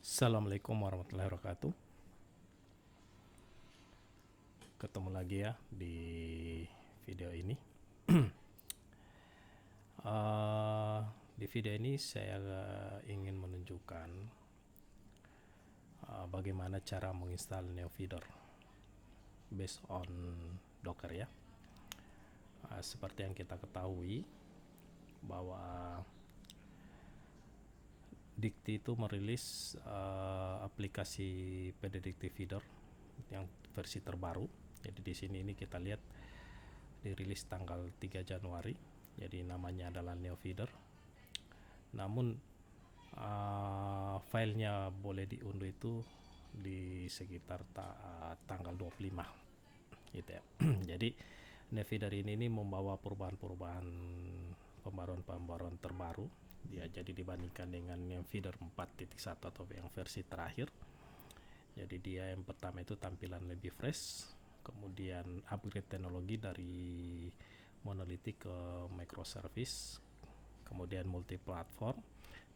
Assalamualaikum warahmatullahi wabarakatuh. Ketemu lagi ya di video ini. Di video ini saya ingin menunjukkan bagaimana cara menginstal NeoFeeder based on Docker ya. Seperti yang kita ketahui bahwa Dikti itu merilis aplikasi PDDikti Feeder yang versi terbaru. Jadi di sini ini kita lihat dirilis tanggal 3 Januari. Jadi namanya adalah NeoFeeder. Namun filenya boleh diunduh itu di sekitar tanggal 25 gitu ya. Jadi NeoFeeder ini membawa perubahan-perubahan pembaruan terbaru. Jadi dibandingkan dengan yang feeder 4.1 atau yang versi terakhir. Jadi dia yang pertama itu tampilan lebih fresh, kemudian upgrade teknologi dari monolitik ke microservice, kemudian multi platform.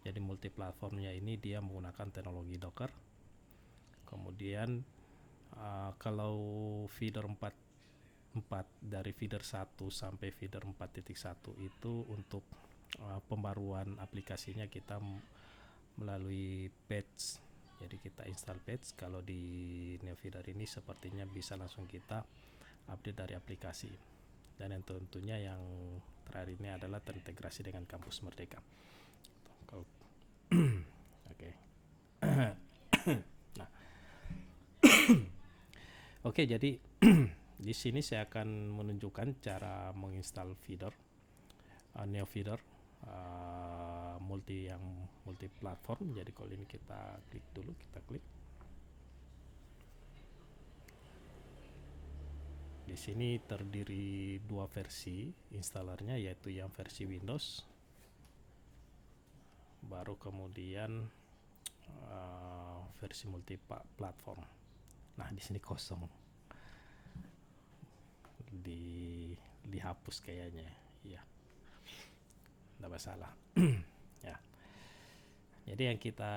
Jadi multi platformnya ini dia menggunakan teknologi Docker. Kemudian kalau feeder 4 dari feeder 1 sampai feeder 4.1 itu untuk pembaruan aplikasinya kita melalui patch. Jadi kita install patch. Kalau di NeoFeeder ini sepertinya bisa langsung kita update dari aplikasi. Dan yang tentunya yang terakhir ini adalah terintegrasi dengan Kampus Merdeka. Oke. Nah, oke, jadi di sini saya akan menunjukkan cara menginstal feeder NeoFeeder multi platform. Jadi kalau ini kita klik dulu, kita klik. Di sini terdiri dua versi installernya, yaitu yang versi Windows, baru kemudian versi multi platform. Nah, di sini kosong, dihapus kayaknya ya, tidak masalah. Ya. Jadi yang kita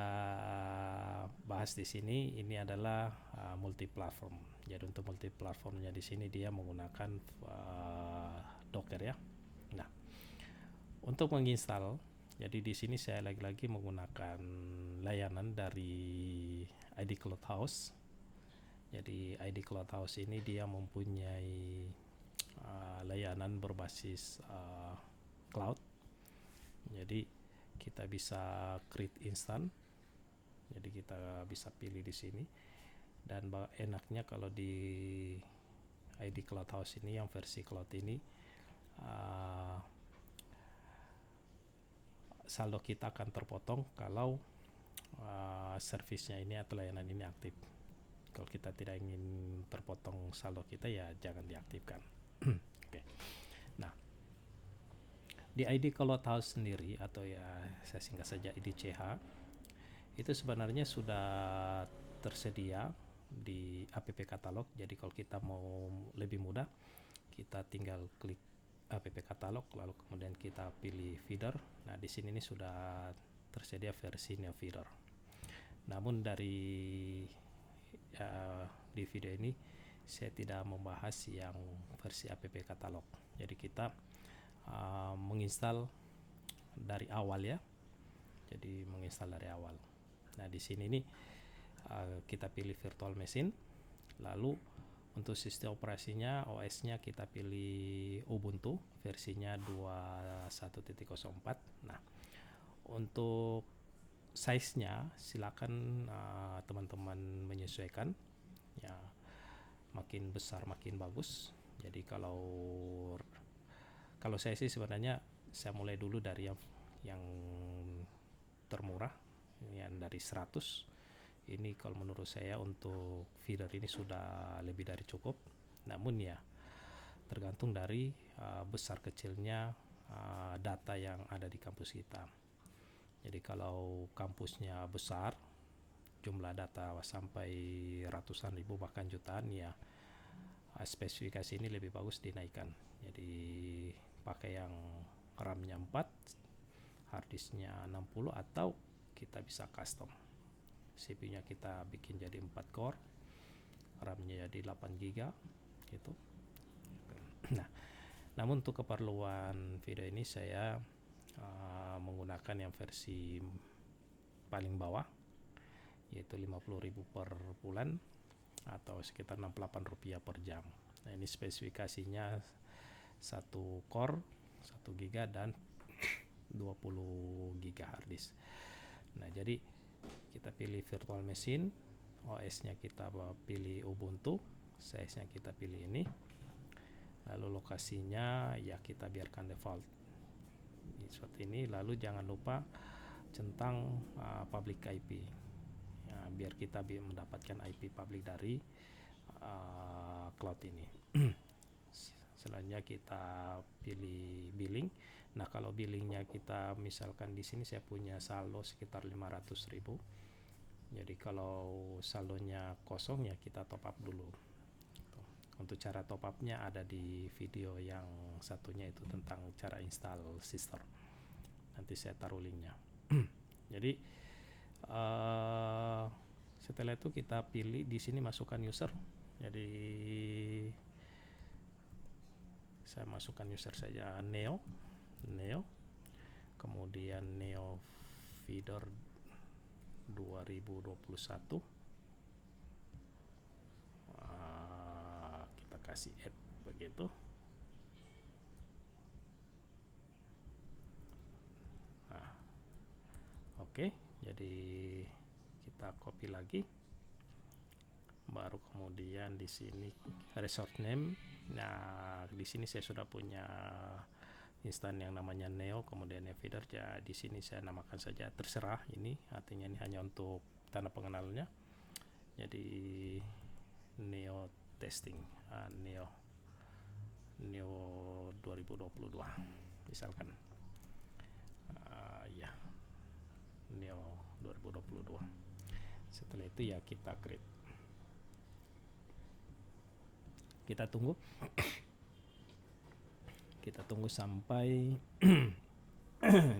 bahas di sini ini adalah multi platform. Jadi untuk multi platformnya di sini dia menggunakan Docker ya. Nah, untuk menginstal, jadi di sini saya lagi-lagi menggunakan layanan dari ID Cloud House. Jadi ID Cloud House ini dia mempunyai layanan berbasis cloud. Jadi kita bisa create instant. Jadi kita bisa pilih di sini. Dan enaknya kalau di ID Cloud House ini yang versi cloud ini saldo kita akan terpotong kalau servisnya ini atau layanan ini aktif. Kalau kita tidak ingin terpotong saldo kita, ya jangan diaktifkan. Okay. Nah, di ID Cloud House sendiri, atau ya saya singkat saja IDCH, itu sebenarnya sudah tersedia di app katalog. Jadi kalau kita mau lebih mudah, kita tinggal klik app katalog, lalu kemudian kita pilih feeder. Nah, di sini ini sudah tersedia versi NeoFeeder. Namun di video ini saya tidak membahas yang versi app katalog. Jadi kita menginstal dari awal ya. Jadi menginstal dari awal. Nah, di sini nih kita pilih virtual machine. Lalu untuk sistem operasinya, OS-nya kita pilih Ubuntu versinya 21.04. Nah, untuk size-nya silakan teman-teman menyesuaikan ya, makin besar makin bagus. Jadi kalau saya sih sebenarnya saya mulai dulu dari yang termurah, yang dari 100. Ini kalau menurut saya untuk feeder ini sudah lebih dari cukup. Namun ya tergantung dari besar kecilnya data yang ada di kampus kita. Jadi kalau kampusnya besar, jumlah data sampai ratusan ribu bahkan jutaan, ya spesifikasi ini lebih bagus dinaikkan. Jadi pakai yang RAM-nya 4, harddisknya 60, atau kita bisa custom CPU-nya kita bikin jadi 4 core, RAM-nya jadi 8 GB gitu. Nah, namun untuk keperluan video ini saya menggunakan yang versi paling bawah, yaitu 50.000 per bulan atau sekitar Rp68 per jam. Nah, ini spesifikasinya 1 core 1 GB dan 20 GB hard disk. Nah, jadi kita pilih virtual machine, OS-nya kita pilih Ubuntu, size-nya kita pilih ini, lalu lokasinya ya kita biarkan default seperti ini. Lalu jangan lupa centang public IP ya, biar kita mendapatkan IP public dari cloud ini. Selanjutnya kita pilih billing. Nah, kalau billingnya kita misalkan di sini saya punya saldo sekitar 500.000. Jadi kalau saldonya kosong ya kita top up dulu. Untuk cara top upnya ada di video yang satunya, itu tentang cara install Sister. Nanti saya taruh linknya. Jadi setelah itu kita pilih di sini masukkan user. Jadi saya masukkan user saja Neo, kemudian Neo Feeder 2021. Kita kasih add begitu. Nah, oke, jadi kita copy lagi. Baru kemudian di sini resort name. Nah, di sini saya sudah punya instan yang namanya Neo, kemudian Feeder. Ya, di sini saya namakan saja terserah, ini artinya ini hanya untuk tanda pengenalannya. Jadi Neo testing, Neo 2022 misalkan. Ya, Neo 2022. Setelah itu ya kita create. Kita tunggu. Kita tunggu sampai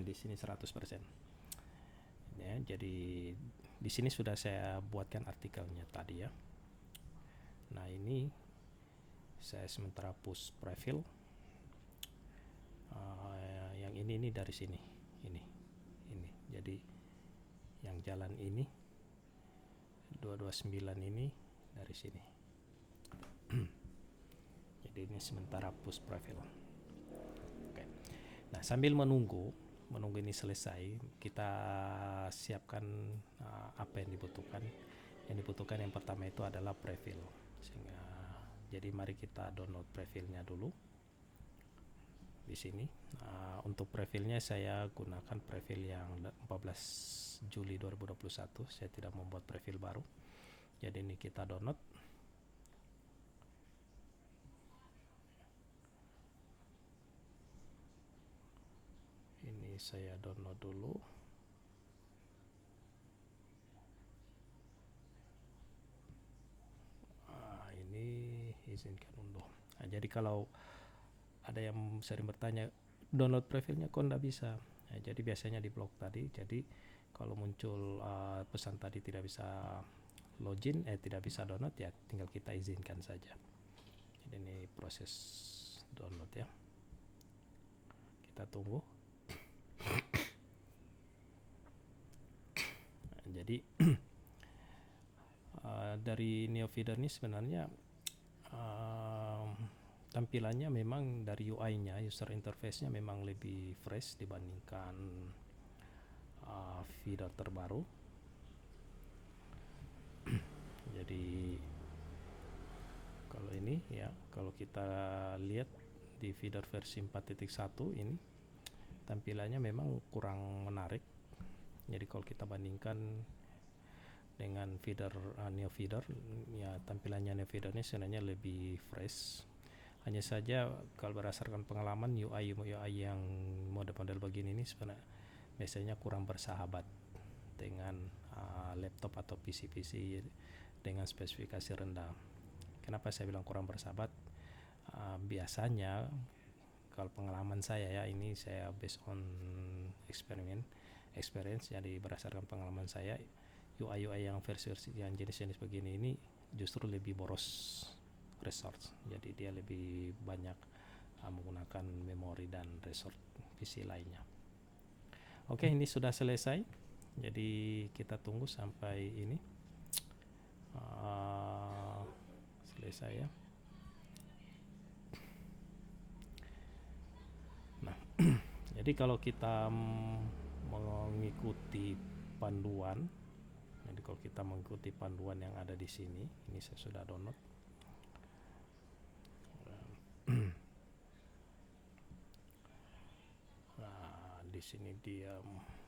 di sini 100%. Ya, jadi di sini sudah saya buatkan artikelnya tadi ya. Nah, ini saya sementara push profile. Yang ini dari sini. Ini. Jadi yang jalan ini 229 ini dari sini. Jadi ini sementara push profile. Oke. Nah, sambil menunggu ini selesai, kita siapkan apa yang dibutuhkan. Yang dibutuhkan yang pertama itu adalah profile. Jadi mari kita download profilnya dulu. Di sini untuk profilnya saya gunakan profil yang 14 Juli 2021. Saya tidak membuat profil baru. Jadi ini kita download. Ini saya download dulu. Ini izinkan unduh. Nah, jadi kalau ada yang sering bertanya, download profilnya kok enggak bisa. Nah, jadi biasanya di blog tadi. Jadi kalau muncul pesan tadi tidak bisa login, tidak bisa download, ya tinggal kita izinkan saja. Jadi ini proses download ya. Kita tunggu. Nah, jadi dari Neo Feeder ini sebenarnya tampilannya memang dari UI-nya, user interface-nya memang lebih fresh dibandingkan feeder terbaru. Jadi kalau ini ya, kalau kita lihat di feeder versi 4.1 ini tampilannya memang kurang menarik. Jadi kalau kita bandingkan dengan feeder Neo Feeder, ya tampilannya Neo Feeder ini sebenarnya lebih fresh. Hanya saja kalau berdasarkan pengalaman UI yang model-model begini ini sebenarnya biasanya kurang bersahabat dengan laptop atau PC dengan spesifikasi rendah. Kenapa saya bilang kurang bersahabat? Biasanya kalau pengalaman saya ya, ini saya based on experience, jadi berdasarkan pengalaman saya, UI yang versi-versi yang jenis-jenis begini ini justru lebih boros resource, jadi dia lebih banyak menggunakan memori dan resource PC lainnya. Oke, ini sudah selesai, jadi kita tunggu sampai ini selesai ya. Nah, jadi kalau kita mengikuti panduan, jadi kalau kita mengikuti panduan yang ada di sini, ini saya sudah download. Nah, di sini dia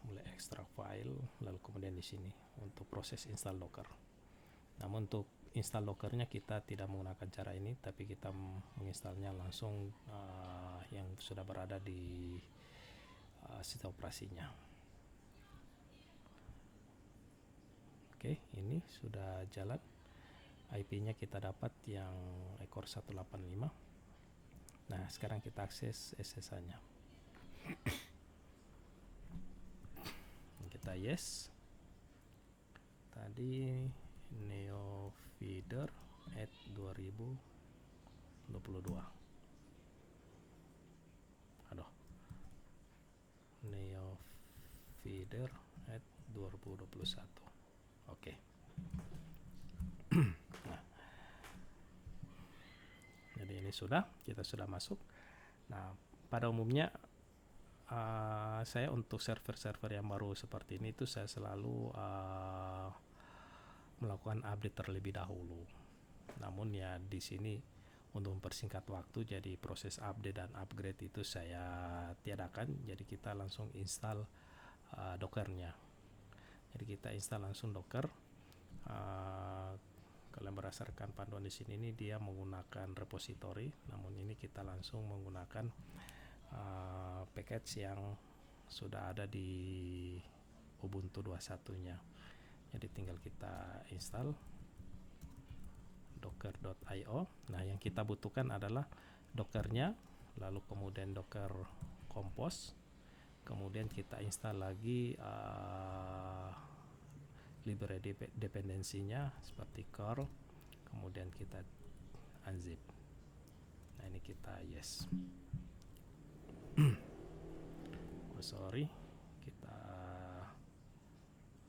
mulai ekstrak file, lalu kemudian di sini untuk proses install Docker. Namun untuk install Dockernya kita tidak menggunakan cara ini, tapi kita menginstalnya langsung yang sudah berada di sistem operasinya. Oke, ini sudah jalan. IP-nya kita dapat yang ekor 185. Nah, sekarang kita akses SSH-nya. Kita yes. Tadi neofeeder at 2022. Aduh. Neofeeder at 2021. Oke. Nah, jadi ini kita sudah masuk. Nah, pada umumnya saya untuk server-server yang baru seperti ini itu saya selalu melakukan update terlebih dahulu. Namun ya di sini untuk mempersingkat waktu, jadi proses update dan upgrade itu saya tiadakan. Jadi kita langsung install Dockernya. Jadi kita install langsung Docker. Kalau berdasarkan panduan di sini ini dia menggunakan repository, namun ini kita langsung menggunakan package yang sudah ada di Ubuntu 21-nya. Jadi tinggal kita install docker.io. Nah, yang kita butuhkan adalah Dockernya, lalu kemudian Docker Compose, kemudian kita install lagi library dependensinya seperti curl, kemudian kita unzip. Nah, ini kita yes. Sorry, kita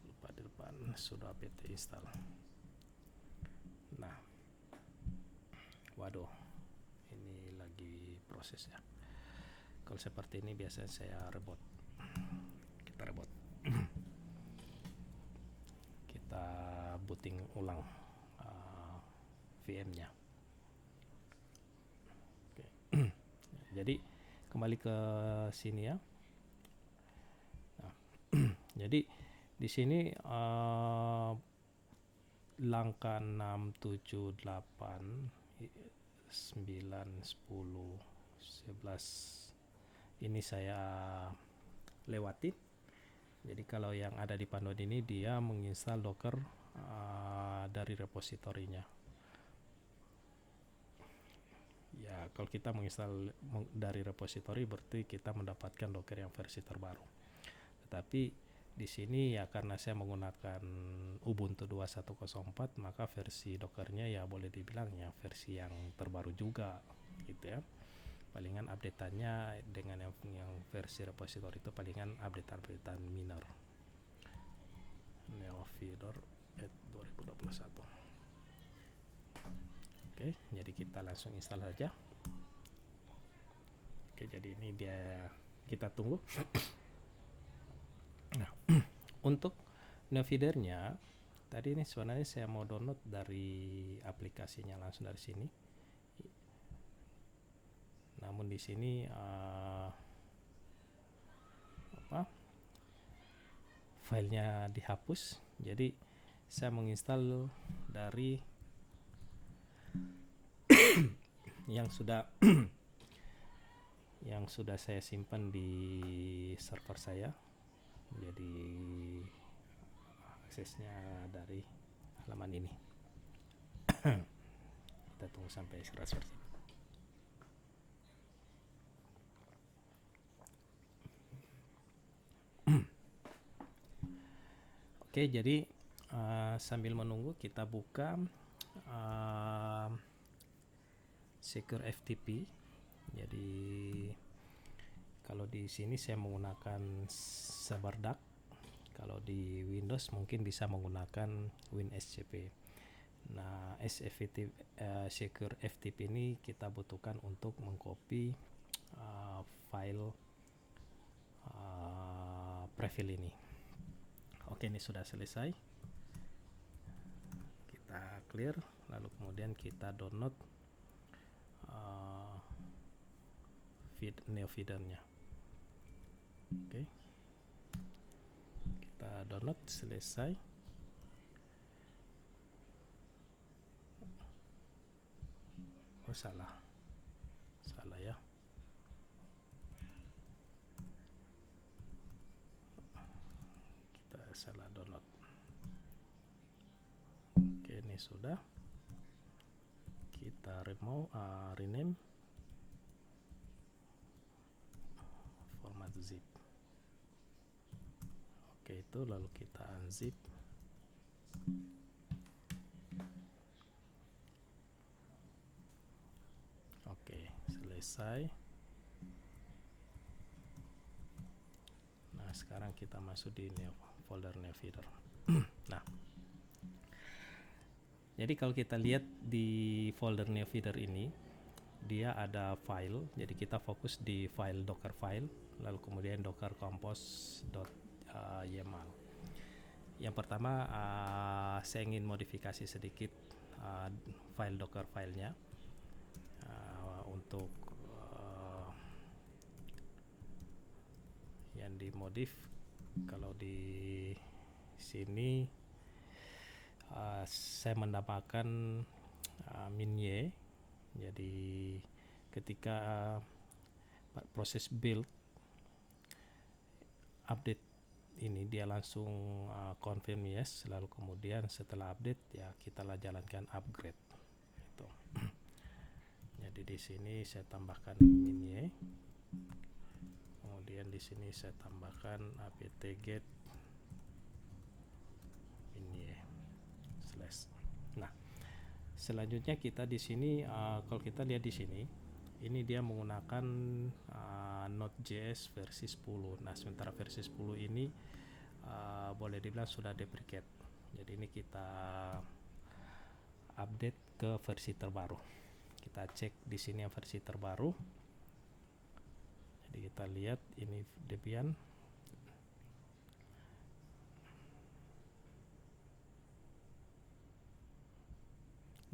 lupa di depan sudah apt install. Nah, waduh, ini lagi proses ya. Kalau seperti ini biasanya saya reboot. Kita reboot. Kita booting ulang VM-nya. Oke. Jadi kembali ke sini ya. Nah, jadi di sini langkah 6, 7, 8, 9, 10, 11 ini saya lewati. Jadi kalau yang ada di panduan ini dia menginstal Docker dari repositorinya. Ya, kalau kita menginstal dari repository berarti kita mendapatkan Docker yang versi terbaru. Tetapi di sini ya karena saya menggunakan Ubuntu 2104, maka versi Dockernya ya boleh dibilang ya versi yang terbaru juga gitu ya. Palingan update-annya dengan yang versi repository itu palingan update-updatean minor. Neofeeder at 2021. Oke, jadi kita langsung install saja. Oke, jadi ini dia, kita tunggu. Nah, untuk Neofeeder-nya tadi ini sebenarnya saya mau download dari aplikasinya langsung dari sini. Namun di sini filenya dihapus. Jadi saya menginstal dari yang sudah yang sudah saya simpan di server saya. Jadi aksesnya dari halaman ini. Kita tunggu sampai 100%. Oke, jadi Sambil menunggu kita buka Secure FTP. Jadi kalau di sini saya menggunakan Sabardak. Kalau di Windows mungkin bisa menggunakan WinSCP. Nah, Secure FTP ini kita butuhkan untuk mengcopy file prefil ini. Oke, ini sudah selesai. Kita clear, lalu kemudian kita download neofeedernya. Oke, kita download, selesai. Oh, salah ya. Kita salah download. Oke, ini sudah. Kita rename format zip. Oke, itu lalu kita unzip. Oke, selesai. Nah, sekarang kita masuk di folder neofeeder. Nah, jadi kalau kita lihat di folder neofeeder ini, dia ada file. Jadi kita fokus di file docker file, lalu kemudian docker compose.yaml. Yang pertama, saya ingin modifikasi sedikit file docker filenya untuk yang dimodif. Kalau di sini saya menambahkan minye. Jadi ketika proses build update ini dia langsung confirm yes, lalu kemudian setelah update ya kita jalankan upgrade itu. Jadi di sini saya tambahkan minye, kemudian di sini saya tambahkan apt-get minye slash. Nah, selanjutnya kita di sini kalau kita lihat di sini, ini dia menggunakan Node.js versi 10. Nah, sementara versi 10 ini boleh dibilang sudah deprecate. Jadi ini kita update ke versi terbaru. Kita cek di sini yang versi terbaru. Jadi kita lihat ini Debian.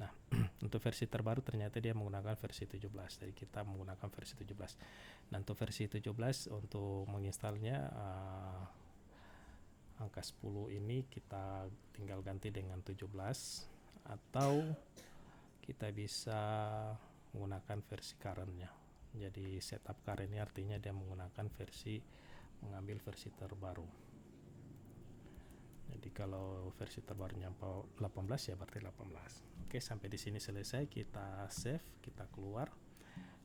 Nah, untuk versi terbaru ternyata dia menggunakan versi 17. Jadi kita menggunakan versi 17. Nah, untuk versi 17 untuk menginstalnya angka 10 ini kita tinggal ganti dengan 17, atau kita bisa menggunakan versi currentnya. Jadi setup current ini artinya dia menggunakan mengambil versi terbaru. Jadi kalau versi terbarunya 18 ya berarti 18. Oke, sampai di sini selesai. Kita save, kita keluar.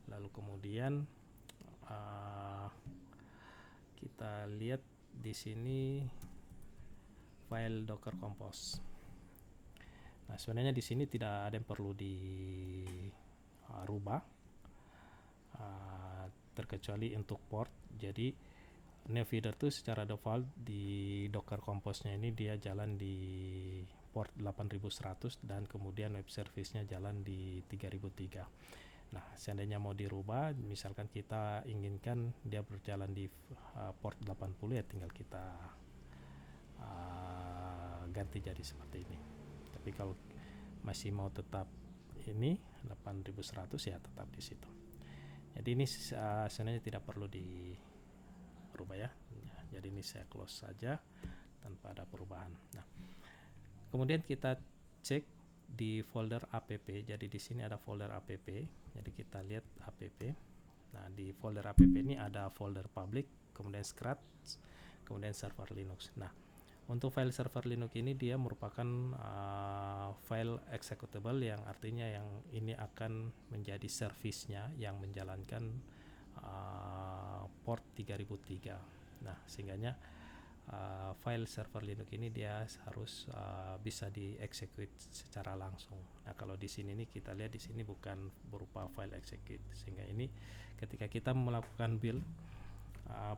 Lalu kemudian kita lihat di sini file docker compose. Nah, sebenarnya di sini tidak ada yang perlu dirubah terkecuali untuk port. Jadi neofeeder itu secara default di docker compose-nya ini dia jalan di port 8100 dan kemudian web service-nya jalan di 3003. Nah, seandainya mau dirubah, misalkan kita inginkan dia berjalan di port 80, ya tinggal kita ganti jadi seperti ini. Tapi kalau masih mau tetap ini 8100 ya tetap di situ. Jadi ini sebenarnya tidak perlu dirubah ya. Jadi ini saya close saja tanpa ada perubahan. Nah, kemudian kita cek di folder app. Jadi di sini ada folder app. Jadi kita lihat app. Nah, di folder app ini ada folder public, kemudian scratch, kemudian server Linux. Nah, untuk file server Linux ini dia merupakan file executable, yang artinya yang ini akan menjadi service-nya yang menjalankan port 3003. Nah, sehingganya file server Linux ini dia harus bisa dieksekut secara langsung. Nah, kalau di sini nih kita lihat di sini bukan berupa file execute, sehingga ini ketika kita melakukan build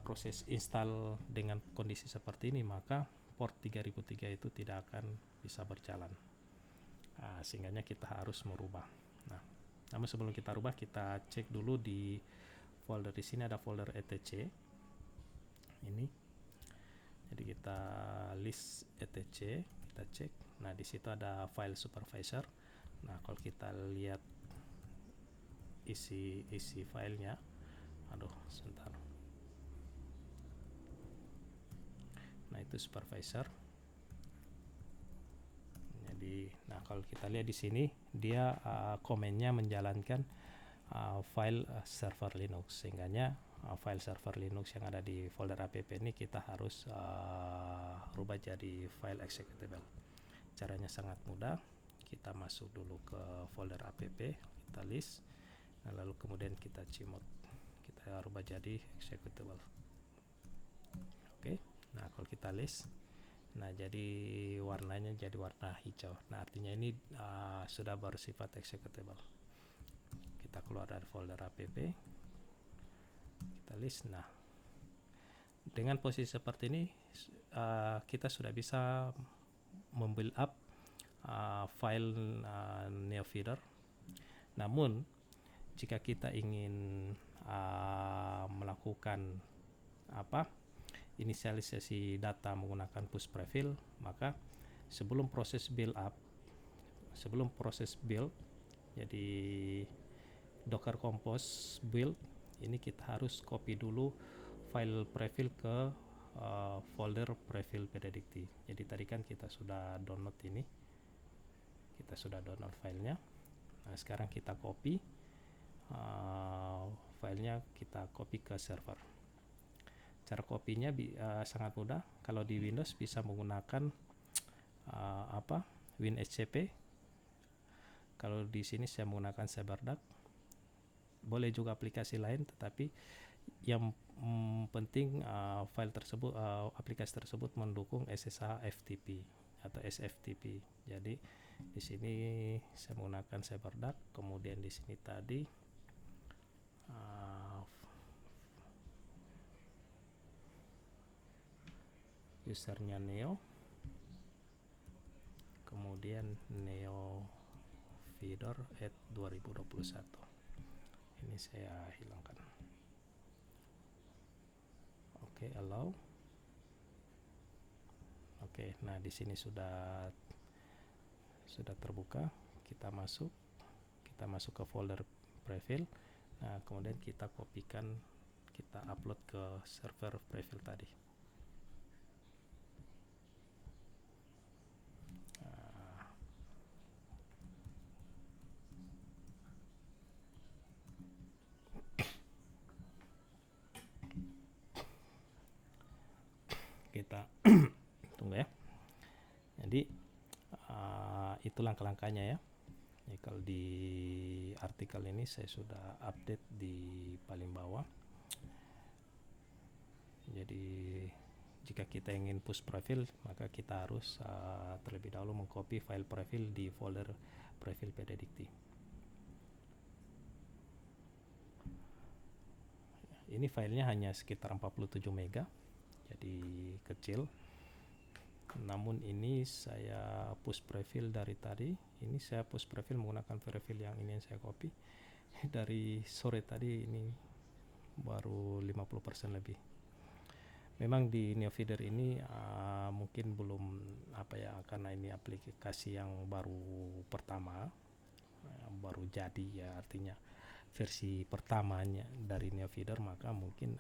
proses install dengan kondisi seperti ini, maka port 3003 itu tidak akan bisa berjalan. Sehingganya kita harus merubah. Nah, namun sebelum kita rubah, kita cek dulu di folder. Di sini ada folder etc. Ini. Jadi kita list etc, kita cek. Nah, di situ ada file supervisor. Nah, kalau kita lihat isi filenya, aduh, sebentar. Nah, itu supervisor. Jadi, nah kalau kita lihat di sini dia komennya menjalankan file server Linux, sehingganya file server Linux yang ada di folder app ini kita harus rubah jadi file executable. Caranya sangat mudah. Kita masuk dulu ke folder app, kita list, nah, lalu kemudian kita cmod, kita rubah jadi executable. Oke. Nah, kalau kita list, nah jadi warnanya jadi warna hijau. Nah, artinya ini sudah bersifat executable. Kita keluar dari folder app, kita list. Nah, dengan posisi seperti ini kita sudah bisa membuild up file NeoFeeder. Namun jika kita ingin melakukan inisialisasi data menggunakan push prefill, maka sebelum proses build, jadi docker compose build ini kita harus copy dulu file prefill ke folder prefill PDDicty. Jadi tadi kan kita sudah download ini, kita sudah download filenya. Nah, sekarang kita copy filenya, kita copy ke server. Cara kopinya sangat mudah. Kalau di Windows bisa menggunakan WinSCP. Kalau di sini saya menggunakan CyberDuck. Boleh juga aplikasi lain, tetapi yang penting file tersebut, aplikasi tersebut mendukung SSH FTP atau SFTP. Jadi di sini saya menggunakan CyberDuck. Kemudian di sini tadi usernya Neo, kemudian NeoFeeder at 2021. Ini saya hilangkan. Oke, allow. Oke, nah di sini sudah terbuka. Kita masuk ke folder prefill. Nah, kemudian kita kopikan, kita upload ke server prefill tadi. Kita tunggu ya. Jadi itu langkah-langkahnya ya. Kalau di artikel ini saya sudah update di paling bawah. Jadi jika kita ingin push prefill, maka kita harus terlebih dahulu mengcopy file prefill di folder prefill PDDicty. Ini filenya hanya sekitar 47 mega, jadi kecil. Namun ini saya push prefill dari tadi. Ini saya push prefill menggunakan prefill yang ini yang saya copy dari sore tadi. Ini baru 50% lebih. Memang di NeoFeeder ini mungkin belum karena ini aplikasi yang baru pertama, baru jadi ya, artinya versi pertamanya dari NeoFeeder, maka mungkin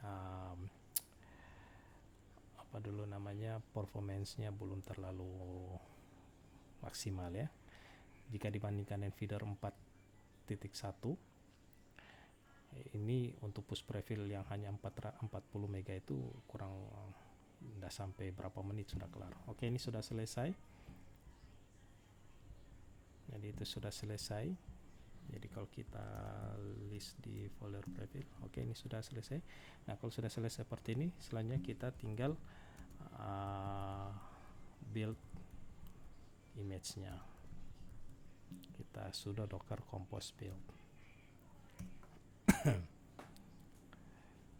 performance-nya belum terlalu maksimal ya. Jika dibandingkan dengan feeder 4.1, ini untuk push prefill yang hanya 40 mega itu kurang, tidak sampai berapa menit sudah kelar. Oke, ini sudah selesai. Jadi itu sudah selesai. Jadi kalau kita list di folder prefill, oke, ini sudah selesai. Nah, kalau sudah selesai seperti ini, selanjutnya kita tinggal build image-nya. Kita sudo docker compose build.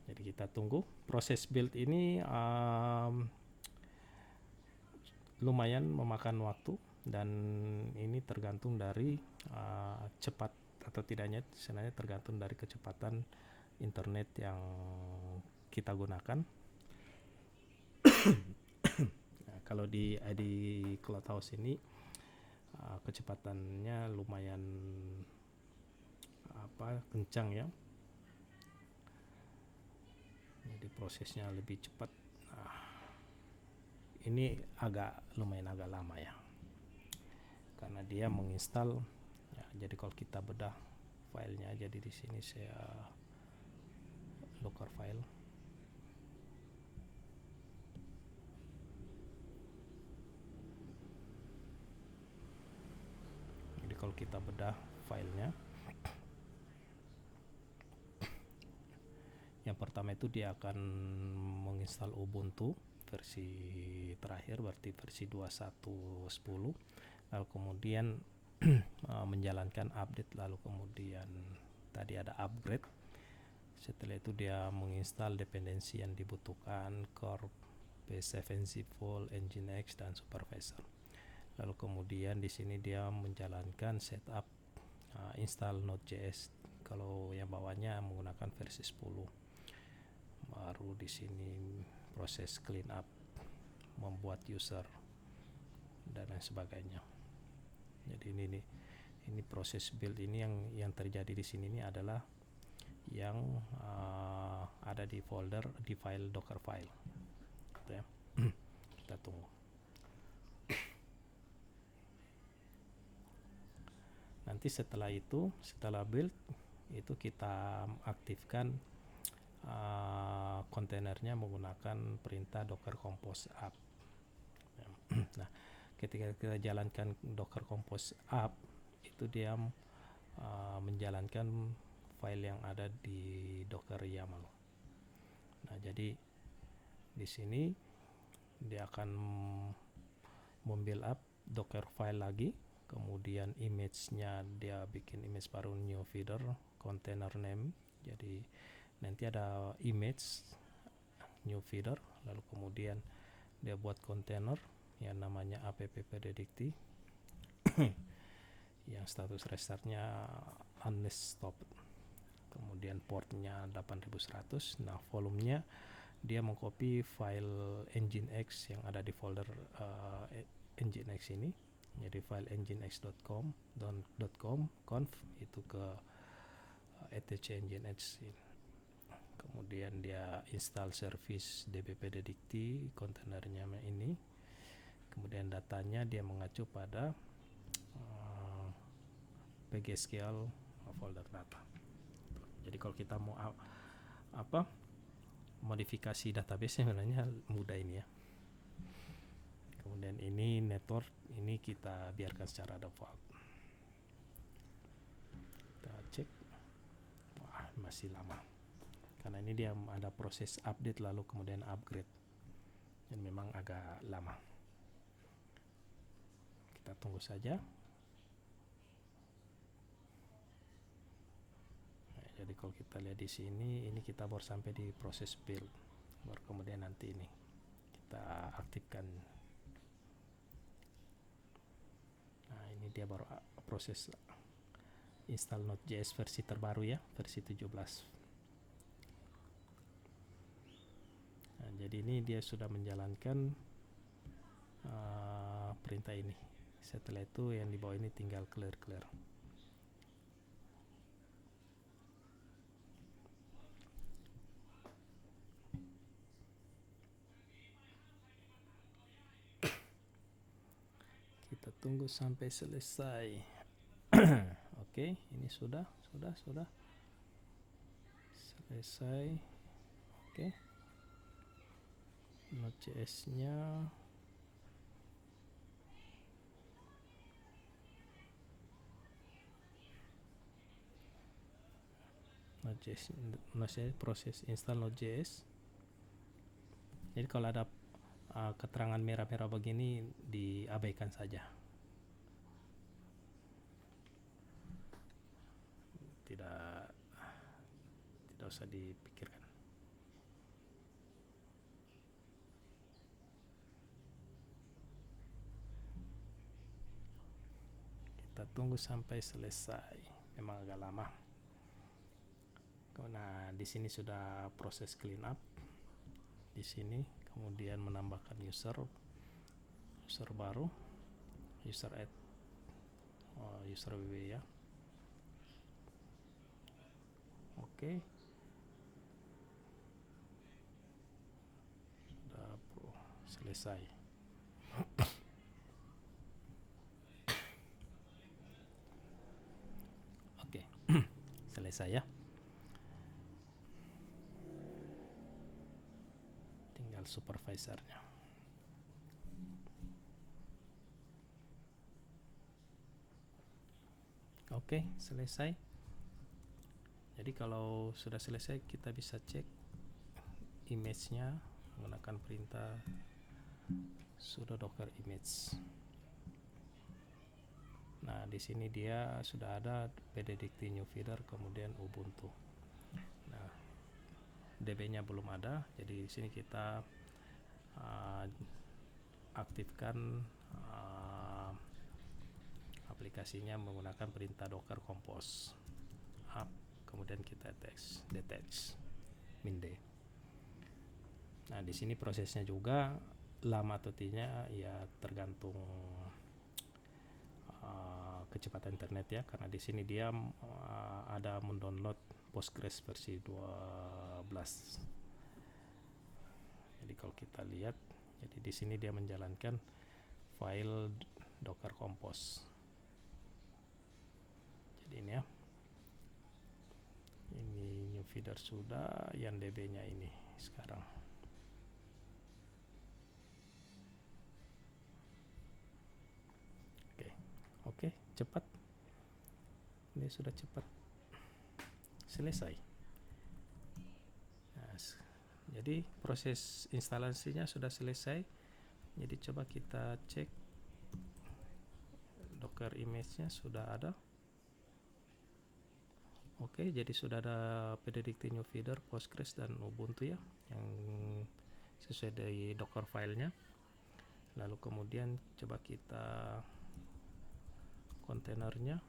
Jadi kita tunggu. Proses build ini lumayan memakan waktu, dan ini tergantung dari cepat atau tidaknya, sebenarnya tergantung dari kecepatan internet yang kita gunakan. Nah, kalau di ID Cloudhouse ini kecepatannya lumayan kencang ya. Jadi prosesnya lebih cepat. Nah, ini lumayan agak lama ya, karena dia menginstal ya. Jadi kalau kita bedah filenya, jadi di sini saya docker file. Jadi kalau kita bedah filenya, yang pertama itu dia akan menginstal Ubuntu versi terakhir, berarti versi 21.10, lalu kemudian menjalankan update, lalu kemudian tadi ada upgrade. Setelah itu dia menginstal dependensi yang dibutuhkan, Corp, B7 Zipful, Nginx, dan Supervisor. Lalu kemudian di sini dia menjalankan setup install Node.js kalau yang bawahnya menggunakan versi 10. Baru di sini proses clean up, membuat user dan lain sebagainya. Jadi ini proses build ini yang terjadi di sini ini adalah yang ada di folder di file docker file. Gitu ya. Kita tunggu. Nanti setelah build itu kita aktifkan kontainernya menggunakan perintah docker compose up. Nah, ketika kita jalankan docker compose up, itu dia menjalankan file yang ada di docker YAML. Nah, jadi di sini dia akan membuild up docker file lagi, kemudian image-nya dia bikin image baru, new feeder, container name. Jadi nanti ada image new feeder, lalu kemudian dia buat container yang namanya app-predicti yang status restartnya unstopped, kemudian portnya 8100. Nah, volumenya dia mengcopy file Nginx yang ada di folder Nginx ini, jadi file nginx.com conf itu ke etc Nginx ini. Kemudian dia install service db-predicti kontainernya ini, kemudian datanya dia mengacu pada pgsql folder data. Jadi kalau kita mau modifikasi database sebenarnya mudah ini ya. Kemudian ini network, ini kita biarkan secara default. Kita cek, masih lama karena ini dia ada proses update lalu kemudian upgrade, dan memang agak lama. Kita tunggu saja. Nah, jadi kalau kita lihat di sini, ini kita baru sampai di proses build, baru kemudian nanti ini kita aktifkan. Nah, ini dia baru proses install Node.js versi terbaru ya, versi 17. Nah, jadi ini dia sudah menjalankan perintah ini. Setelah itu yang di bawah ini tinggal clear. Kita tunggu sampai selesai. Oke, ini sudah selesai. Oke. Node.js-nya proses install Node.js. Jadi kalau ada keterangan merah-merah begini diabaikan saja, tidak tidak usah dipikirkan. Kita tunggu sampai selesai, memang agak lama. Nah, di sini sudah proses clean up di sini, kemudian menambahkan user baru, user add user ww ya. Oke. Sudah selesai. Oke. Selesai ya. Tinggal supervisornya. Oke, selesai. Jadi kalau sudah selesai kita bisa cek image-nya menggunakan perintah sudo docker image. Nah, di sini dia sudah ada pddict new feeder kemudian ubuntu. Nah, db-nya belum ada, jadi di sini kita aktifkan aplikasinya menggunakan perintah docker compose up, kemudian kita detach min d. Nah, di sini prosesnya juga lama atau tidaknya ya tergantung kecepatan internet ya, karena di sini dia ada mendownload Postgres versi 12. Jadi kalau kita lihat, jadi di sini dia menjalankan file docker compose. Jadi ini ya. Ini new feeder sudah, yang db-nya ini sekarang. Oke, cepat. Ini sudah cepat. Selesai. Nah, jadi proses instalasinya sudah selesai. Jadi coba kita cek docker image-nya sudah ada. Oke, jadi sudah ada pddict new feeder, Postgres dan Ubuntu ya, yang sesuai dari docker filenya. Lalu kemudian coba kita kontainernya.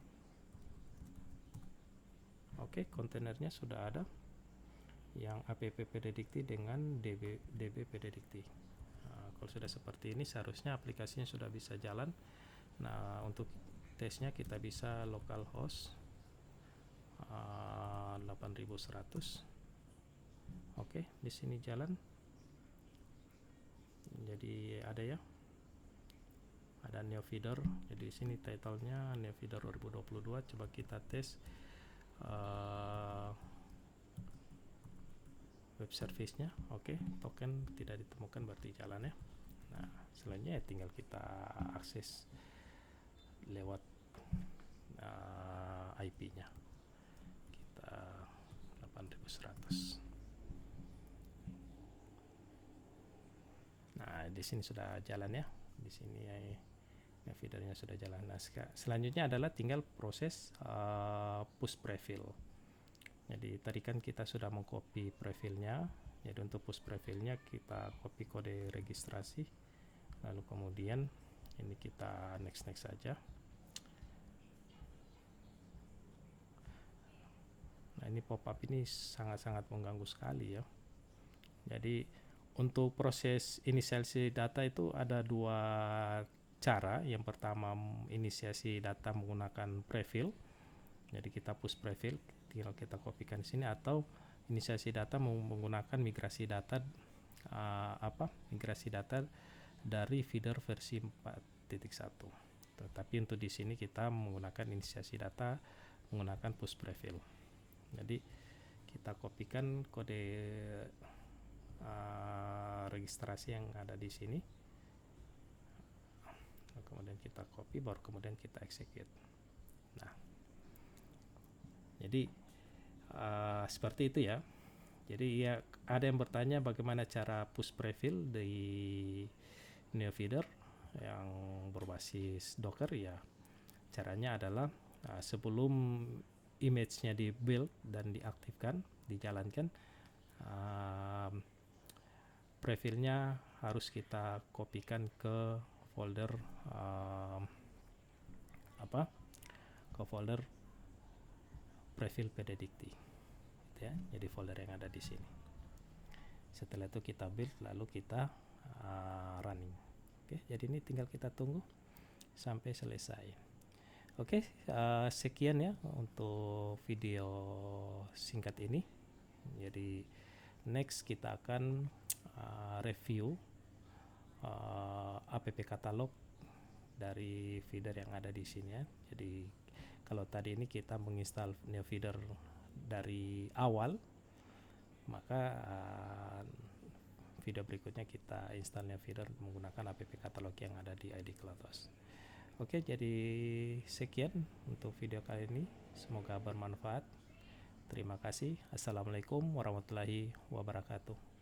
Oke, kontainernya sudah ada yang app pddict dengan db pddict. Nah, kalau sudah seperti ini seharusnya aplikasinya sudah bisa jalan. Nah, untuk tesnya kita bisa localhost 8100. Oke, di sini jalan. Jadi ada ya, ada new feeder. Jadi di sini title-nya new feeder 2022. Coba kita tes web service-nya. Oke, token tidak ditemukan, berarti jalan ya. Nah, selanjutnya tinggal kita akses lewat IP-nya. Kita 8100. Nah, di sini sudah jalan ya. Di sini feedernya sudah jalan. Nah, selanjutnya adalah tinggal proses push prefill. Jadi tadi kan kita sudah mengcopy prefillnya. Jadi untuk push prefillnya kita copy kode registrasi. Lalu kemudian ini kita next saja. Nah, ini pop-up ini sangat-sangat mengganggu sekali ya. Jadi untuk proses inisiasi data itu ada dua cara. Yang pertama inisiasi data menggunakan prefill. Jadi kita push prefill, tinggal kita kopikan sini, atau inisiasi data menggunakan migrasi data migrasi data dari feeder versi 4.1. Tetapi untuk di sini kita menggunakan inisiasi data menggunakan push prefill. Jadi kita kopikan kode registrasi yang ada di sini. Kemudian kita copy, baru kemudian kita execute. Nah, jadi seperti itu ya. Jadi ya ada yang bertanya bagaimana cara push prefill di NeoFeeder yang berbasis Docker. Ya caranya adalah sebelum image-nya di build dan diaktifkan, dijalankan, prefillnya harus kita kopikan ke folder ke folder prefill PDDicty gitu ya. Jadi folder yang ada di sini. Setelah itu kita build, lalu kita running. Oke, jadi ini tinggal kita tunggu sampai selesai. Oke, sekian ya untuk video singkat ini. Jadi next kita akan review app katalog dari feeder yang ada di sini ya. Jadi kalau tadi ini kita menginstal NeoFeeder dari awal, maka video berikutnya kita install NeoFeeder menggunakan app katalog yang ada di ID CloudHost. Oke, jadi sekian untuk video kali ini. Semoga bermanfaat. Terima kasih. Assalamualaikum warahmatullahi wabarakatuh.